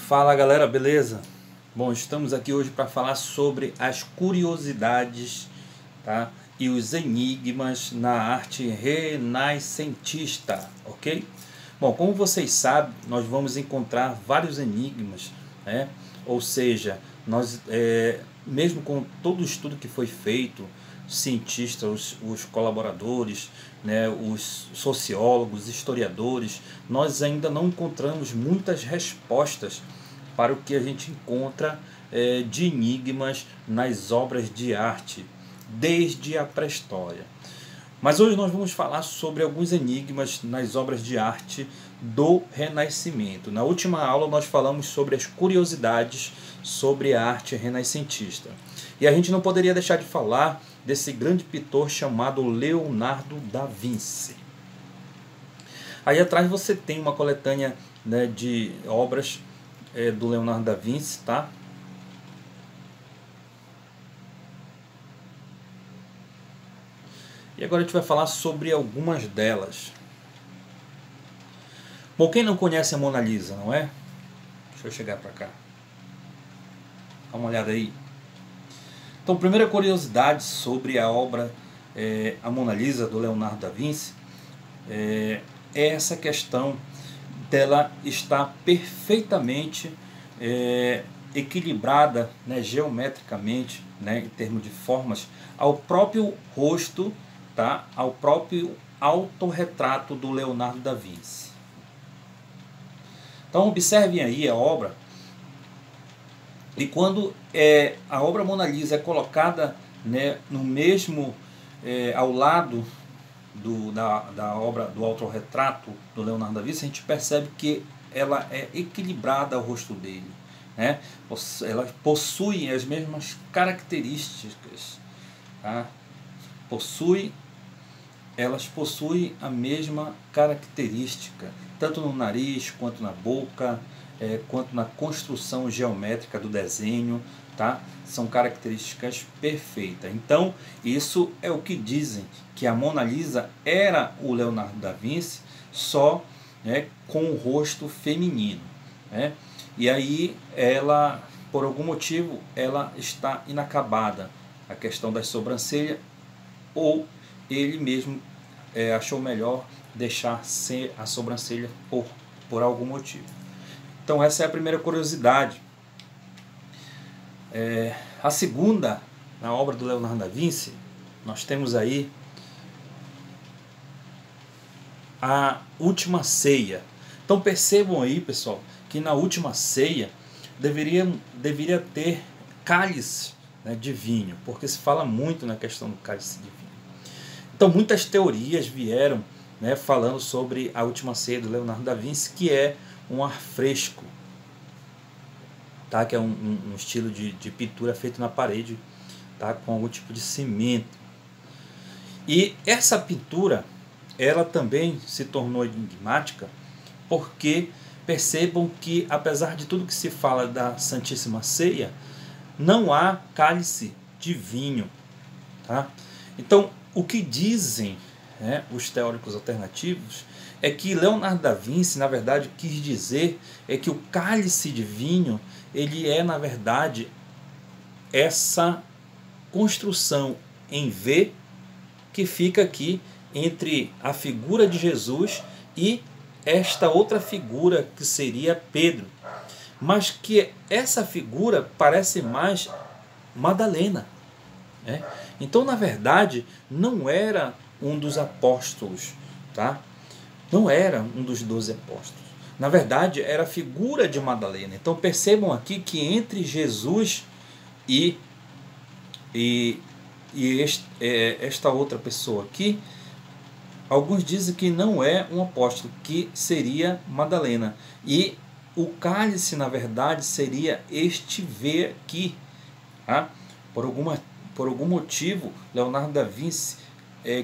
Fala galera, beleza? Bom, estamos aqui hoje para falar sobre as curiosidades, tá? E os enigmas na arte renascentista, ok? Bom, como vocês sabem, nós vamos encontrar vários enigmas, né? Ou seja, mesmo com todo o estudo que foi feito, cientistas, os colaboradores, né, os sociólogos, historiadores, nós ainda não encontramos muitas respostas para o que a gente encontra de enigmas nas obras de arte, desde a pré-história. Mas hoje nós vamos falar sobre alguns enigmas nas obras de arte do Renascimento. Na última aula nós falamos sobre as curiosidades sobre a arte renascentista. E a gente não poderia deixar de falar desse grande pintor chamado Leonardo da Vinci. Aí atrás você tem uma coletânea, né, de obras do Leonardo da Vinci, tá? E agora a gente vai falar sobre algumas delas. Bom, quem não conhece a Mona Lisa, não é? Deixa eu chegar para cá. Dá uma olhada aí. Então, primeira curiosidade sobre a obra A Mona Lisa, do Leonardo da Vinci, é essa questão dela estar perfeitamente equilibrada, né, geometricamente, né, em termos de formas, ao próprio rosto, tá, ao próprio autorretrato do Leonardo da Vinci. Então observem aí a obra, e quando a obra Mona Lisa é colocada, né, no mesmo, ao lado da obra do autorretrato do Leonardo da Vinci, a gente percebe que ela é equilibrada ao rosto dele, né? Ela possui as mesmas características, tá? Elas possuem a mesma característica, tanto no nariz, quanto na boca, quanto na construção geométrica do desenho, tá? São características perfeitas. Então, isso é o que dizem, que a Mona Lisa era o Leonardo da Vinci, só, né, com o rosto feminino, né? E aí, ela, por algum motivo, ela está inacabada, a questão das sobrancelhas, ou ele mesmo achou melhor deixar ser a sobrancelha por algum motivo. Então essa é a primeira curiosidade. A segunda, na obra do Leonardo da Vinci, nós temos aí a Última Ceia. Então percebam aí, pessoal, que na Última Ceia deveria ter cálice, né, de vinho, porque se fala muito na questão do cálice de vinho. Então muitas teorias vieram, né, falando sobre a Última Ceia do Leonardo da Vinci, que é um afresco, tá? Que é um estilo de pintura feito na parede, tá? Com algum tipo de cimento. E essa pintura, ela também se tornou enigmática, porque percebam que, apesar de tudo que se fala da Santíssima Ceia, não há cálice de vinho, tá? Então, o que dizem, né, os teóricos alternativos é que Leonardo da Vinci, na verdade, quis dizer que o cálice de vinho, ele é, na verdade, essa construção em V que fica aqui entre a figura de Jesus e esta outra figura que seria Pedro, mas que essa figura parece mais Madalena, né? Então, na verdade, não era um dos apóstolos, tá? Não era um dos 12 apóstolos. Na verdade, era a figura de Madalena. Então, percebam aqui que entre Jesus e esta outra pessoa aqui, alguns dizem que não é um apóstolo, que seria Madalena. E o cálice, na verdade, seria este V aqui, tá? Por algum motivo, Leonardo da Vinci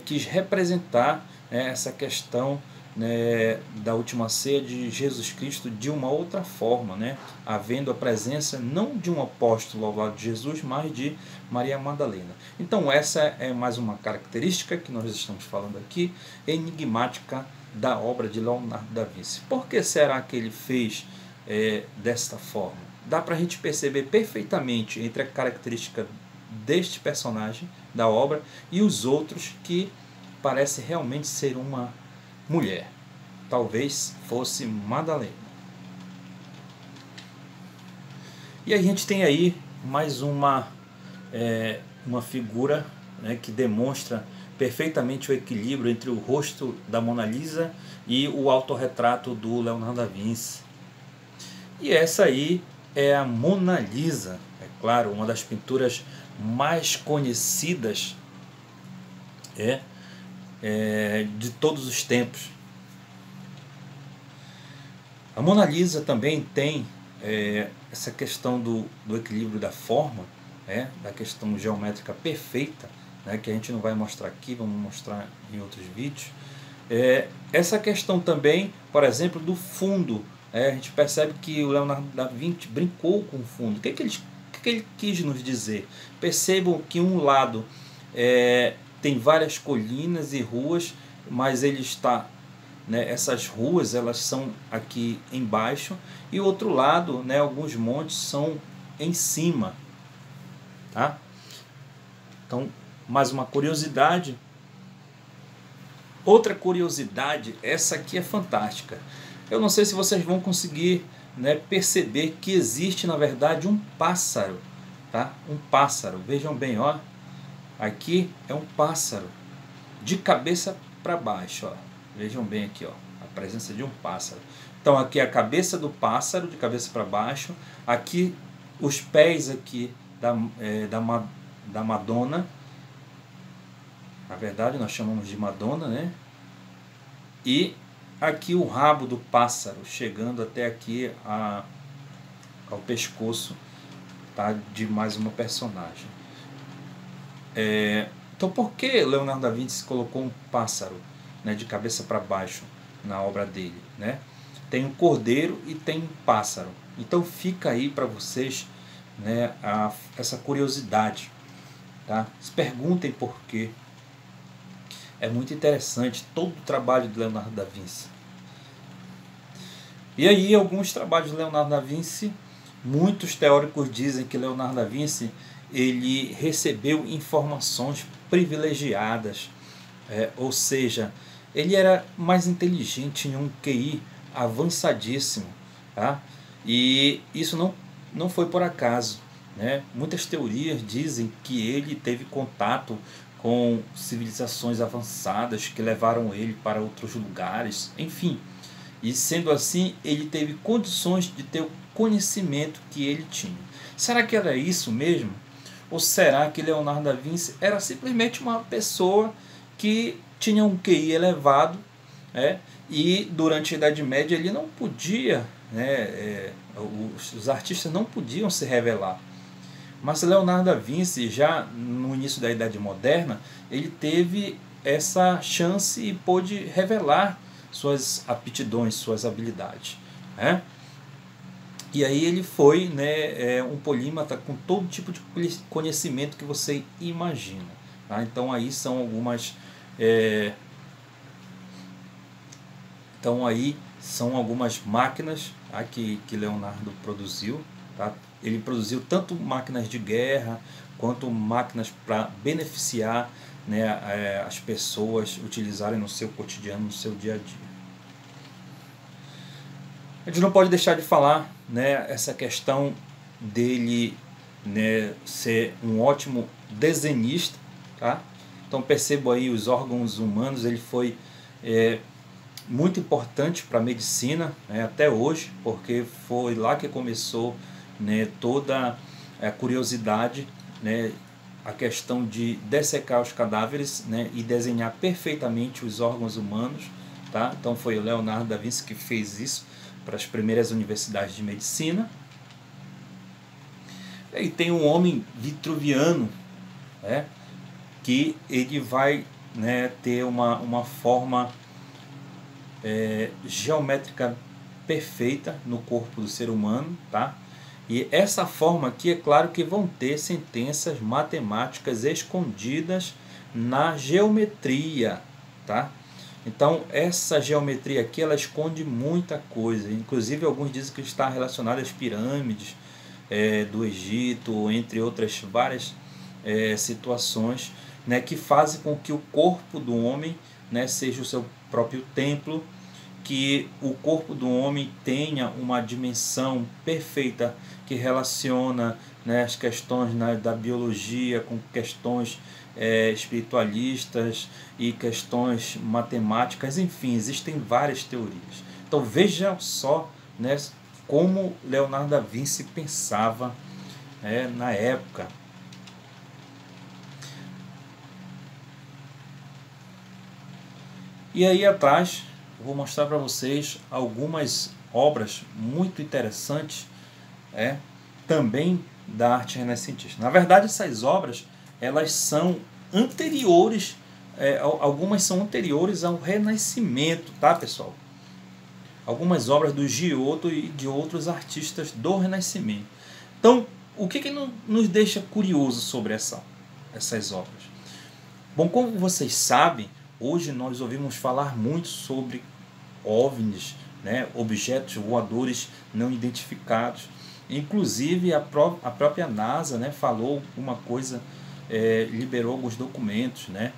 quis representar, essa questão, né, da Última Ceia de Jesus Cristo de uma outra forma, né, havendo a presença não de um apóstolo ao lado de Jesus, mas de Maria Madalena. Então essa é mais uma característica que nós estamos falando aqui, enigmática da obra de Leonardo da Vinci. Por que será que ele fez desta forma. Dá para a gente perceber perfeitamente entre a característica deste personagem da obra e os outros, que parece realmente ser uma mulher. Talvez fosse Madalena. E a gente tem aí mais uma figura, né, que demonstra perfeitamente o equilíbrio entre o rosto da Mona Lisa e o autorretrato do Leonardo da Vinci. E essa aí é a Mona Lisa, é claro, uma das pinturas mais conhecidas de todos os tempos. A Mona Lisa também tem essa questão do equilíbrio da forma, da questão geométrica perfeita, né, que a gente não vai mostrar aqui, vamos mostrar em outros vídeos. Essa questão também, por exemplo, do fundo. A gente percebe que o Leonardo da Vinci brincou com o fundo. O que ele quis nos dizer? Percebam que um lado tem várias colinas e ruas, mas ele está, né, essas ruas elas são aqui embaixo, e o outro lado, né, alguns montes são em cima, tá? Então, mais uma curiosidade. Outra curiosidade, essa aqui é fantástica. Eu não sei se vocês vão conseguir, né, perceber que existe, na verdade, um pássaro, tá? Um pássaro. Vejam bem, ó. Aqui é um pássaro de cabeça para baixo, ó. Vejam bem aqui, ó, a presença de um pássaro. Então aqui é a cabeça do pássaro de cabeça para baixo. Aqui os pés aqui da Madonna. Na verdade nós chamamos de Madonna, né? E aqui o rabo do pássaro chegando até aqui ao pescoço, tá, de mais uma personagem. Então por que Leonardo da Vinci colocou um pássaro, né, de cabeça para baixo na obra dele, né? Tem um cordeiro e tem um pássaro. Então fica aí para vocês, né, essa curiosidade, tá? Se perguntem por quê. É muito interessante todo o trabalho de Leonardo da Vinci. E aí alguns trabalhos de Leonardo da Vinci, muitos teóricos dizem que Leonardo da Vinci ele recebeu informações privilegiadas, ou seja, ele era mais inteligente, em um QI avançadíssimo, tá? E isso não foi por acaso, né? Muitas teorias dizem que ele teve contato com civilizações avançadas que levaram ele para outros lugares, enfim. E sendo assim, ele teve condições de ter o conhecimento que ele tinha. Será que era isso mesmo? Ou será que Leonardo da Vinci era simplesmente uma pessoa que tinha um QI elevado, e durante a Idade Média ele não podia, os artistas não podiam se revelar. Mas Leonardo da Vinci, já no início da Idade Moderna, ele teve essa chance e pôde revelar suas aptidões, suas habilidades, né? E aí ele foi, né, um polímata com todo tipo de conhecimento que você imagina, tá? Então aí são algumas máquinas, tá, que Leonardo produziu, tá? Ele produziu tanto máquinas de guerra quanto máquinas para beneficiar, né, as pessoas utilizarem no seu cotidiano, no seu dia a dia. A gente não pode deixar de falar, né, essa questão dele, né, ser um ótimo desenhista, tá? Então percebo aí os órgãos humanos, ele foi muito importante para a medicina, né, até hoje, porque foi lá que começou, né, toda a curiosidade, né, a questão de dessecar os cadáveres, né, e desenhar perfeitamente os órgãos humanos, tá? Então foi o Leonardo da Vinci que fez isso para as primeiras universidades de medicina. E tem um homem vitruviano, né, que ele vai, né, ter uma forma geométrica perfeita no corpo do ser humano, tá? E essa forma aqui, é claro que vão ter sentenças matemáticas escondidas na geometria, tá? Então essa geometria aqui ela esconde muita coisa, inclusive alguns dizem que está relacionada às pirâmides do Egito, entre outras várias situações, né, que fazem com que o corpo do homem, né, seja o seu próprio templo, que o corpo do homem tenha uma dimensão perfeita que relaciona, né, as questões, né, da biologia com questões espiritualistas e questões matemáticas, enfim, existem várias teorias. Então veja só, né, como Leonardo da Vinci pensava na época. E aí atrás vou mostrar para vocês algumas obras muito interessantes também da arte renascentista. Na verdade, essas obras elas são anteriores, algumas são anteriores ao Renascimento, tá, pessoal? Algumas obras do Giotto e de outros artistas do Renascimento. Então, o que nos deixa curioso sobre essas obras? Bom, como vocês sabem, hoje nós ouvimos falar muito sobre OVNIs, né, objetos voadores não identificados. Inclusive a própria NASA, né, falou uma coisa, liberou alguns documentos, né.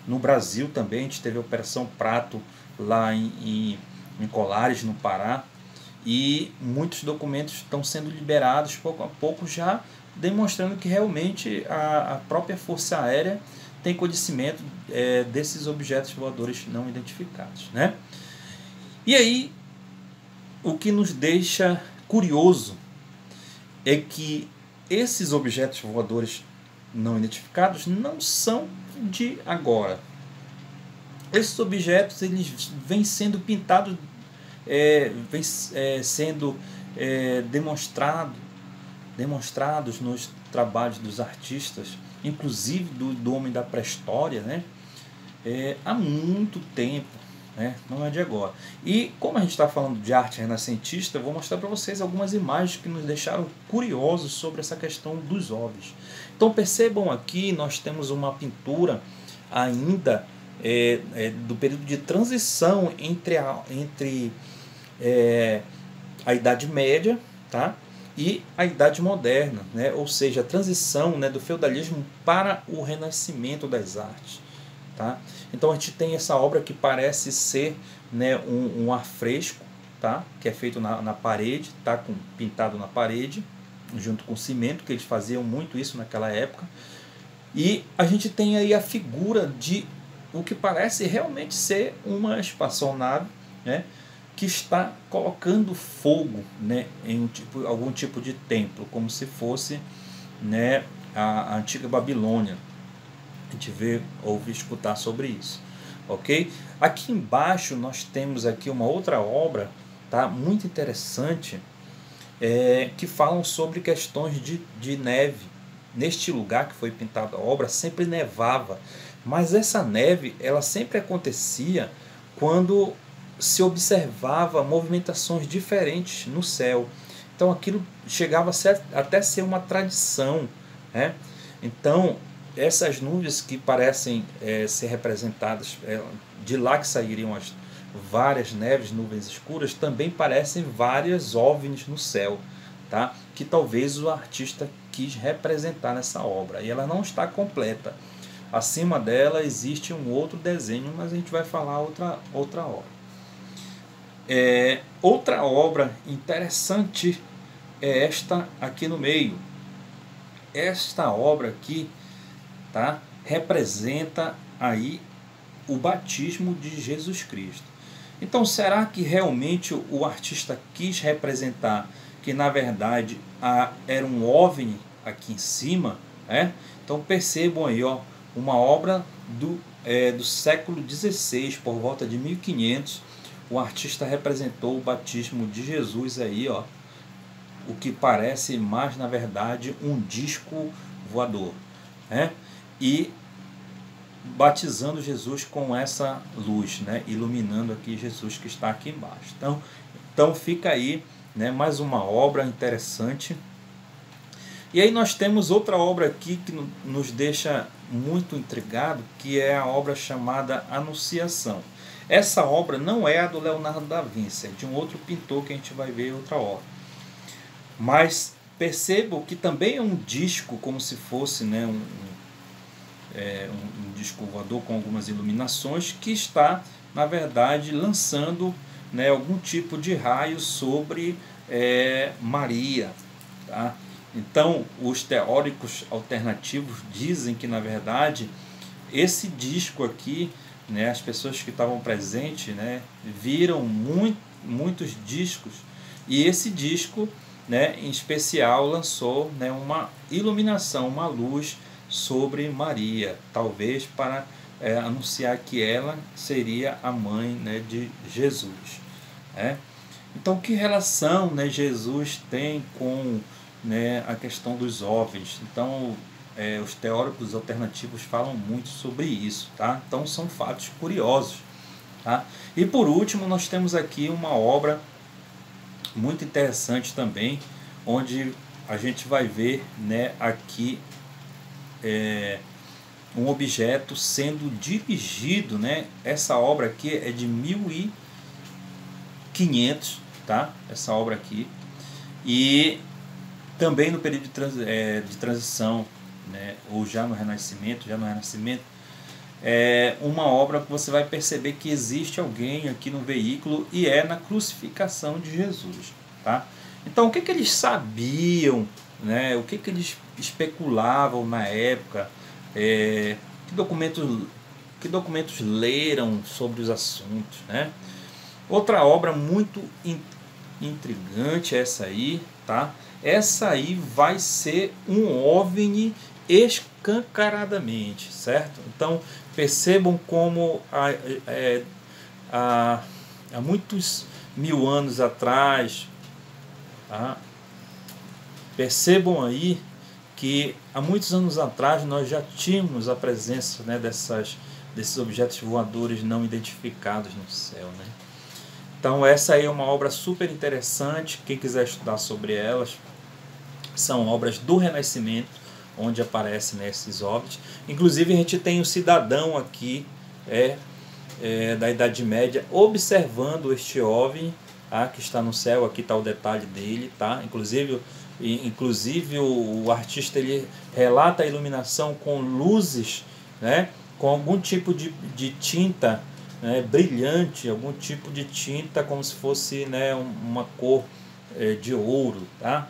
No Brasil também a gente teve a Operação Prato lá em Colares, no Pará, e muitos documentos estão sendo liberados pouco a pouco, já demonstrando que realmente a própria Força Aérea tem conhecimento desses objetos voadores não identificados, né? E aí, o que nos deixa curioso é que esses objetos voadores não identificados não são de agora. Esses objetos eles vêm sendo pintados, vêm sendo demonstrados nos trabalhos dos artistas, inclusive do homem da pré-história, né? Há muito tempo, né? Não é de agora. E como a gente está falando de arte renascentista, eu vou mostrar para vocês algumas imagens que nos deixaram curiosos sobre essa questão dos OVNIs. Então percebam aqui, nós temos uma pintura ainda do período de transição entre a Idade Média, tá? E a Idade Moderna, né? Ou seja, a transição, né, do feudalismo para o renascimento das artes. Tá? Então a gente tem essa obra que parece ser, né, um afresco, tá? Que é feito na parede, tá? Pintado na parede, junto com cimento, que eles faziam muito isso naquela época. E a gente tem aí a figura de o que parece realmente ser uma espaçonave, né, que está colocando fogo, né, em algum tipo de templo, como se fosse, né, a antiga Babilônia. A gente ouve escutar sobre isso, ok? Aqui embaixo nós temos aqui uma outra obra, tá, muito interessante, que falam sobre questões de neve. Neste lugar que foi pintada a obra sempre nevava, mas essa neve ela sempre acontecia quando se observava movimentações diferentes no céu. Então aquilo chegava até ser uma tradição, né? Então essas nuvens que parecem ser representadas, de lá que sairiam as várias neves, nuvens escuras, também parecem várias OVNIs no céu, tá? Que talvez o artista quis representar nessa obra. E ela não está completa. Acima dela existe um outro desenho, mas a gente vai falar outra hora. Outra obra interessante é esta aqui no meio. Esta obra aqui, tá, representa aí o batismo de Jesus Cristo. Então será que realmente o artista quis representar que na verdade era um OVNI aqui em cima, né? Então percebam aí, ó, uma obra do século XVI, por volta de 1500, o artista representou o batismo de Jesus aí, ó, o que parece mais na verdade um disco voador, né? E batizando Jesus com essa luz, né? Iluminando aqui Jesus que está aqui embaixo. Então fica aí, né, mais uma obra interessante. E aí nós temos outra obra aqui que nos deixa muito intrigado, que é a obra chamada Anunciação. Essa obra não é a do Leonardo da Vinci, é de um outro pintor que a gente vai ver em outra obra. Mas percebo que também é um disco, como se fosse, né, um disco voador com algumas iluminações, que está, na verdade, lançando, né, algum tipo de raio sobre Maria. Tá? Então, os teóricos alternativos dizem que, na verdade, esse disco aqui, né, as pessoas que estavam presentes, né, viram muitos discos, e esse disco, né, em especial lançou, né, uma iluminação, uma luz sobre Maria, talvez para anunciar que ela seria a mãe, né, de Jesus. Né? Então, que relação, né, Jesus tem com, né, a questão dos OVNIs? Então, os teóricos alternativos falam muito sobre isso. Tá? Então, são fatos curiosos. Tá? E por último, nós temos aqui uma obra muito interessante também, onde a gente vai ver, né, aqui um objeto sendo dirigido, né? Essa obra aqui é de 1500, tá? Essa obra aqui, e também no período de transição, né? Ou já no Renascimento, é uma obra que você vai perceber que existe alguém aqui no veículo, e é na crucificação de Jesus, tá? Então, o que eles sabiam, né? O que eles especulavam na época? Que documentos leram sobre os assuntos, né? Outra obra muito intrigante é essa aí, tá? Essa aí vai ser um OVNI escancaradamente, certo? Então, percebam como há muitos mil anos atrás, tá? Percebam aí que há muitos anos atrás nós já tínhamos a presença, né, desses objetos voadores não identificados no céu, né? Então essa aí é uma obra super interessante. Quem quiser estudar sobre elas, são obras do Renascimento, onde aparecem, né, esses OVNIs. Inclusive a gente tem um cidadão aqui da Idade Média observando este OVNI, tá, que está no céu. Aqui está o detalhe dele, tá? Inclusive o artista ele relata a iluminação com luzes, né, com algum tipo de tinta, né, brilhante, algum tipo de tinta como se fosse, né, uma cor de ouro, tá,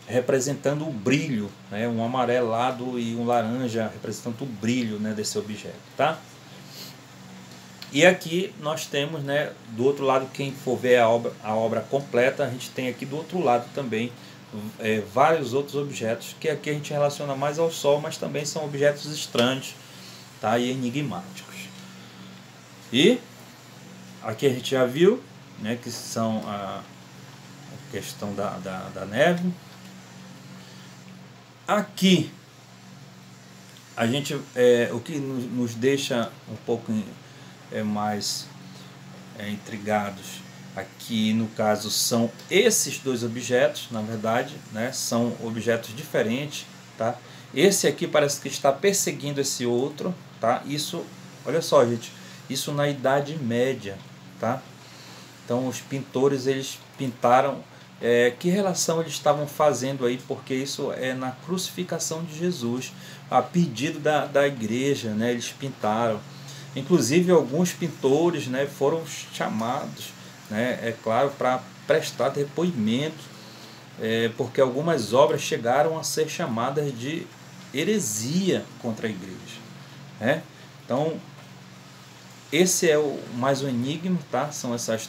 representando o brilho, né, um amarelado e um laranja representando o brilho, né, desse objeto, tá? E aqui nós temos, né, do outro lado, quem for ver a obra completa, a gente tem aqui do outro lado também vários outros objetos, que aqui a gente relaciona mais ao Sol, mas também são objetos estranhos, tá, e enigmáticos. E aqui a gente já viu, né, que são a questão da neve. Aqui a gente o que nos deixa um pouco mais intrigados aqui, no caso, são esses dois objetos. Na verdade, né, são objetos diferentes, tá? Esse aqui parece que está perseguindo esse outro, tá? Isso, olha só, gente, isso na Idade Média, tá? Então os pintores eles pintaram que relação eles estavam fazendo aí, porque isso é na crucificação de Jesus, a pedido da igreja, né? Eles pintaram. Inclusive alguns pintores, né, foram chamados, né, é claro, para prestar depoimento, porque algumas obras chegaram a ser chamadas de heresia contra a igreja, né? Então esse é mais um enigma, tá? São esses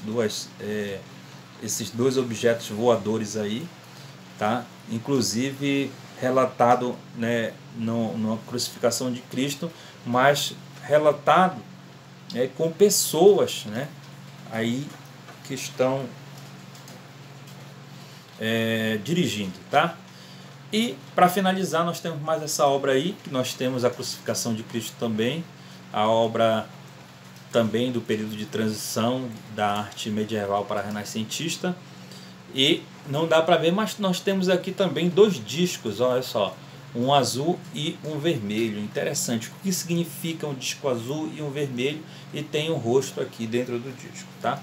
dois objetos voadores aí, tá? Inclusive relatado, né, na crucificação de Cristo, mas relatado com pessoas, né, aí que estão dirigindo, tá? E para finalizar, nós temos mais essa obra aí, que nós temos a crucificação de Cristo também, a obra também do período de transição da arte medieval para a renascentista. E não dá para ver, mas nós temos aqui também dois discos, olha só, um azul e um vermelho. Interessante. O que significa um disco azul e um vermelho? E tem um rosto aqui dentro do disco, tá?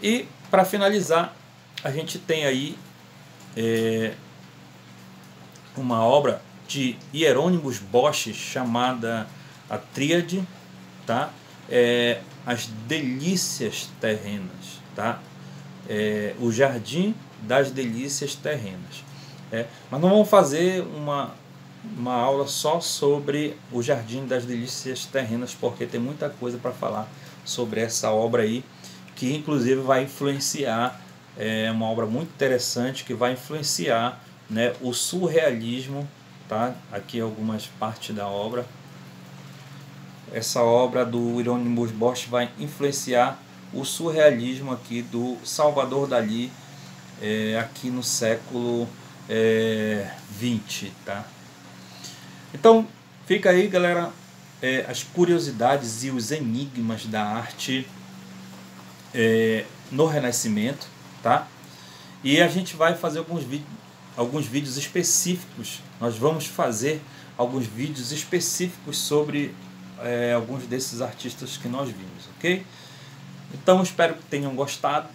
E para finalizar, a gente tem aí uma obra de Hieronymus Bosch chamada a Tríade, tá? As Delícias Terrenas, tá? O Jardim das Delícias Terrenas. Mas não vamos fazer uma aula só sobre o Jardim das Delícias Terrenas, porque tem muita coisa para falar sobre essa obra aí, que inclusive vai influenciar, uma obra muito interessante que vai influenciar, né, o surrealismo, tá? Aqui algumas partes da obra. Essa obra do Hieronymus Bosch vai influenciar o surrealismo aqui do Salvador Dalí, aqui no século XX, tá? Então fica aí, galera, as curiosidades e os enigmas da arte no Renascimento, tá? E a gente vai fazer alguns vídeos específicos. Nós vamos fazer alguns vídeos específicos sobre alguns desses artistas que nós vimos, ok? Então espero que tenham gostado.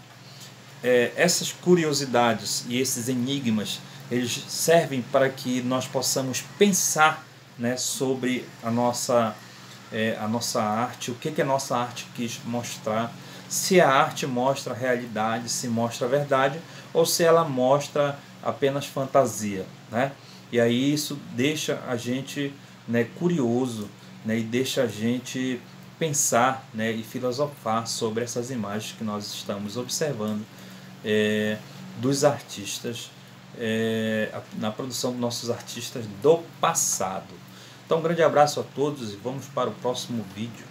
Essas curiosidades e esses enigmas, eles servem para que nós possamos pensar, né, sobre a nossa arte, o que a nossa arte quis mostrar, se a arte mostra a realidade, se mostra a verdade, ou se ela mostra apenas fantasia, né? E aí isso deixa a gente, né, curioso, né, e deixa a gente pensar, né, e filosofar sobre essas imagens que nós estamos observando dos artistas, na produção dos nossos artistas do passado. Então um grande abraço a todos e vamos para o próximo vídeo.